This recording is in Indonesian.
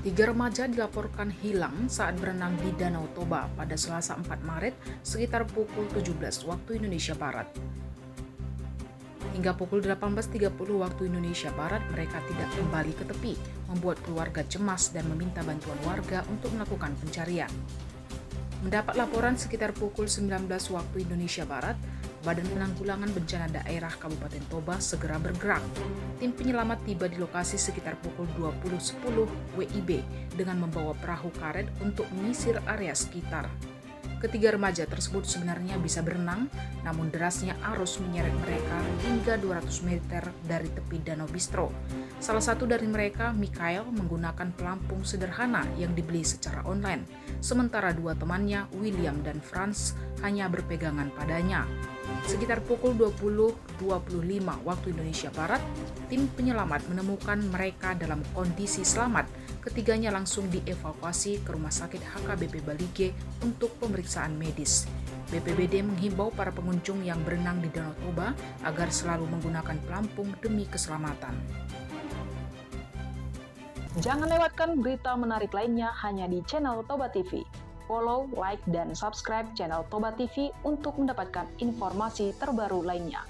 Tiga remaja dilaporkan hilang saat berenang di Danau Toba pada Selasa 4 Maret sekitar pukul 17 waktu Indonesia Barat. Hingga pukul 18.30 waktu Indonesia Barat, mereka tidak kembali ke tepi, membuat keluarga cemas dan meminta bantuan warga untuk melakukan pencarian. Mendapat laporan sekitar pukul 19 waktu Indonesia Barat, Badan Penanggulangan Bencana Daerah Kabupaten Toba segera bergerak. Tim penyelamat tiba di lokasi sekitar pukul 20.10 WIB dengan membawa perahu karet untuk menyisir area sekitar. Ketiga remaja tersebut sebenarnya bisa berenang, namun derasnya arus menyeret mereka hingga 200 meter dari tepi Danau Bistro. Salah satu dari mereka, Mikael, menggunakan pelampung sederhana yang dibeli secara online, sementara dua temannya, William dan Franz, hanya berpegangan padanya. Sekitar pukul 20.25 waktu Indonesia Barat, tim penyelamat menemukan mereka dalam kondisi selamat. Ketiganya langsung dievakuasi ke Rumah Sakit HKBP Balige untuk pemeriksaan medis. BPBD menghimbau para pengunjung yang berenang di Danau Toba agar selalu menggunakan pelampung demi keselamatan. Jangan lewatkan berita menarik lainnya hanya di channel Toba TV. Follow, like, dan subscribe channel Toba TV untuk mendapatkan informasi terbaru lainnya.